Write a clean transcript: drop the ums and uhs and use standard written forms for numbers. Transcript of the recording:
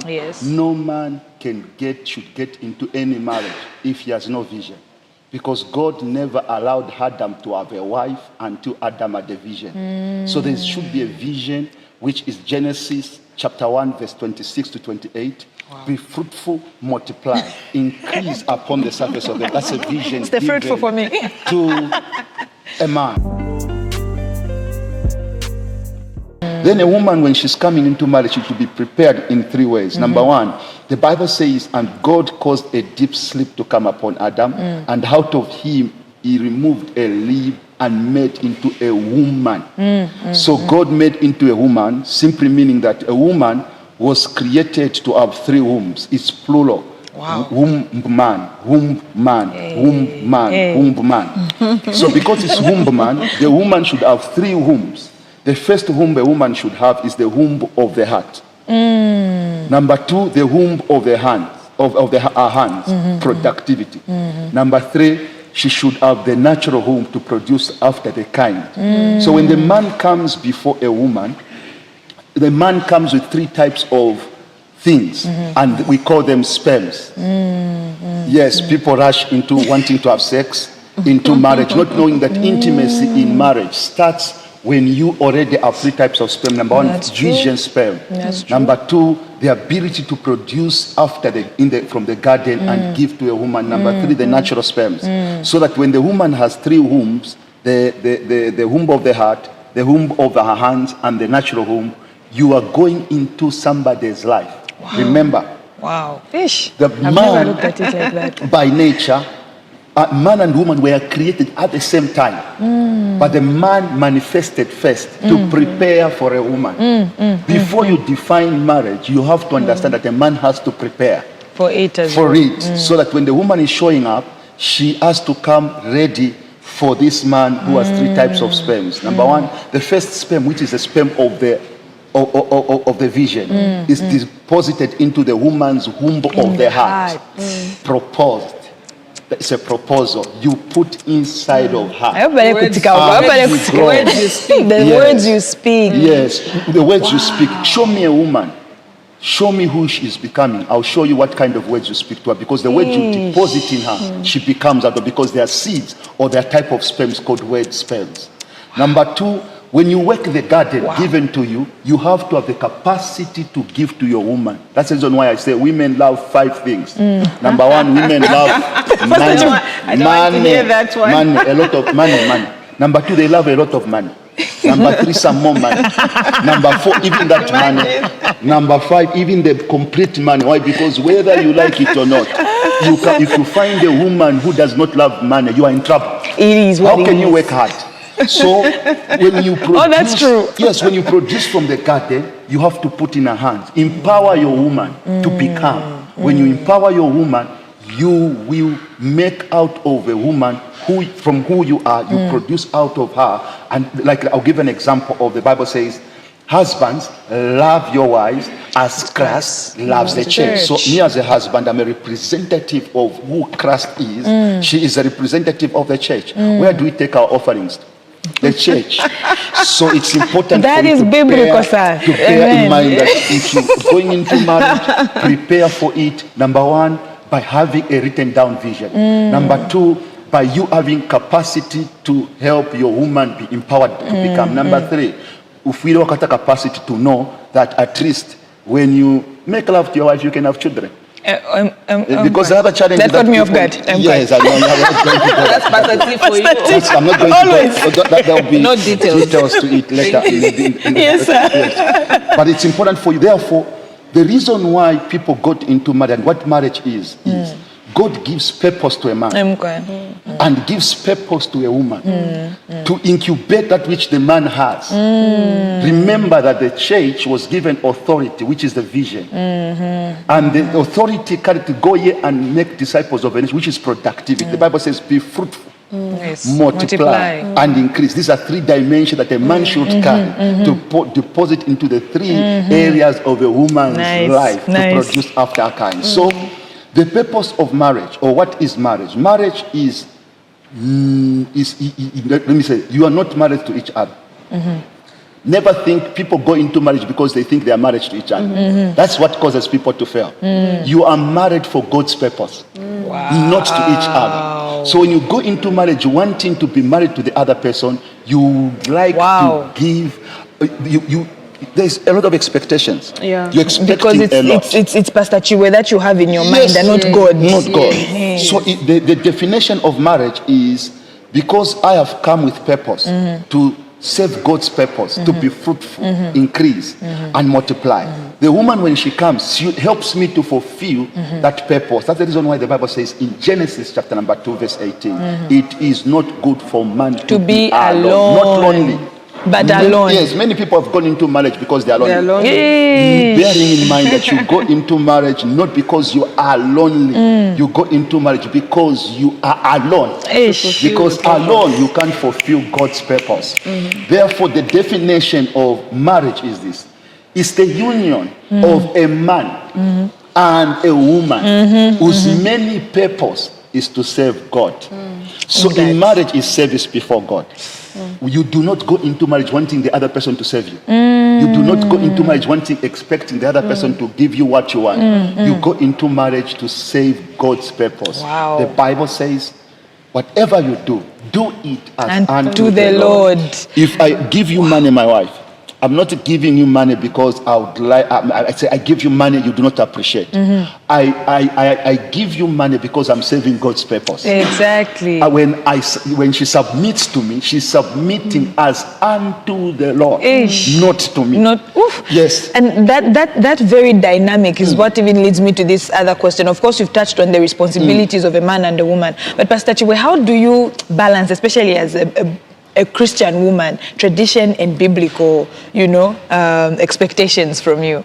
Yes. No man should get into any marriage if he has no vision. Because God never allowed Adam to have a wife until Adam had a vision. So there should be a vision, which is Genesis chapter 1, verse 26 to 28. Wow. Be fruitful, multiply, increase upon the surface of the earth. That's a vision. It's the fruitful for me. To a man. Then a woman, when she's coming into marriage, she should be prepared in three ways. Number one, the Bible says, and God caused a deep sleep to come upon Adam, and out of him he removed a rib and made into a woman. So God made into a woman, simply meaning that a woman was created to have three wombs. It's plural. Wow. Womb man, womb man, womb man, womb man. So because it's womb man, the woman should have three wombs. The first womb a woman should have is the womb of the heart. Number two, the womb of the hands, her hands, productivity. Number three, she should have the natural womb to produce after the kind. So when the man comes before a woman, the man comes with three types of things, and we call them sperms. Yes, people rush into wanting to have sex, into marriage, not knowing that intimacy in marriage starts when you already have three types of sperm. Number one, vision sperm. Number two, the ability to produce after from the garden and give to a woman. Number three, the natural sperms. So that when the woman has three wombs, the womb of the heart, the womb of her hands, and the natural womb, you are going into somebody's life. Wow. Remember, the I've never looked at it like that. By nature, man and woman were created at the same time. But the man manifested first to prepare for a woman. Before you define marriage, you have to understand that a man has to prepare for it so that when the woman is showing up, she has to come ready for this man who has three types of sperms. Number one, the first sperm, which is the sperm of the vision, is deposited into the woman's womb of the heart. Proposed. It's a proposal you put inside of her. The words you speak. Yes, the words you speak. Show me a woman. Show me who she is becoming. I'll show you what kind of words you speak to her. Because the words you deposit in her, she becomes out of, because there are seeds or there are type of sperms called word sperms. Number two, when you work the garden given to you, you have to have the capacity to give to your woman. That's the reason why I say women love five things. Number one, women love money. I don't want to hear that one. Money, a lot of money. Number two, they love a lot of money. Number three, some more money. Number four, even that money. Number five, even the complete money. Why? Because whether you like it or not, if you find a woman who does not love money, you are in trouble. It is what How can you work hard? So when you produce, that's true. Yes, when you produce from the garden, you have to put in her hands. Empower your woman to become. When you empower your woman, you will make out of a woman from who you are, you produce out of her. And like I'll give an example of the Bible says, husbands, love your wives as Christ loves the church. So me as a husband, I'm a representative of who Christ is. She is a representative of the church. Where do we take our offerings? The church. So it's important that for you is to biblical, sir. To bear in mind that if you're going into marriage, prepare for it. Number one, by having a written down vision. Number two, by you having capacity to help your woman be empowered to become. Number three, if we don't have the capacity to know that at least when you make love to your wife, you can have children. Because the other challenge that got me off guard. Yes, I know. That's positive for you. I'm not going to go. There will be no details to it later. Yes, sir. Yes. But it's important for you. Therefore, the reason why people got into marriage and what marriage is God gives purpose to a man and gives purpose to a woman to incubate that which the man has. Remember that the church was given authority, which is the vision. And the authority carried to go here and make disciples of the nation, which is productivity. The Bible says, be fruitful. Multiply and increase. These are three dimensions that a man should carry to deposit into the three areas of a woman's life to produce after her kind. So the purpose of marriage, or what is marriage? Marriage is let me say, you are not married to each other. Never think people go into marriage because they think they are married to each other. That's what causes people to fail. You are married for God's purpose, not to each other. So when you go into marriage wanting to be married to the other person, you like to give, there's a lot of expectations. Yeah. You're expecting Because a lot. it's Pastor Chiwe that you have in your mind and not God. Not God. So the definition of marriage is, because I have come with purpose to serve God's purpose, to be fruitful, increase, and multiply. The woman, when she comes, she helps me to fulfill that purpose. That's the reason why the Bible says in Genesis chapter number 2, verse 18, it is not good for man to be alone. Not lonely, but alone. Yes, many people have gone into marriage because they are lonely. They are lonely. Bearing in mind that you go into marriage not because you are lonely, you go into marriage because you are alone. Because alone you can't fulfill God's purpose. Therefore, the definition of marriage is this: it's the union of a man and a woman whose main purpose is to serve God. So in marriage is service before God. You do not go into marriage wanting the other person to serve you. You do not go into marriage expecting the other person to give you what you want. You go into marriage to save God's purpose. The Bible says, whatever you do, do it as unto the Lord. If I give you money, my wife, I'm not giving you money because I would like. I say I give you money you do not appreciate. I give you money because I'm serving God's purpose. Exactly. When she submits to me, she's submitting as unto the Lord, not to me. Yes. And that very dynamic is what even leads me to this other question. Of course, you've touched on the responsibilities of a man and a woman, but Pastor Chiwe, how do you balance, especially as a Christian woman, tradition and biblical, expectations from you?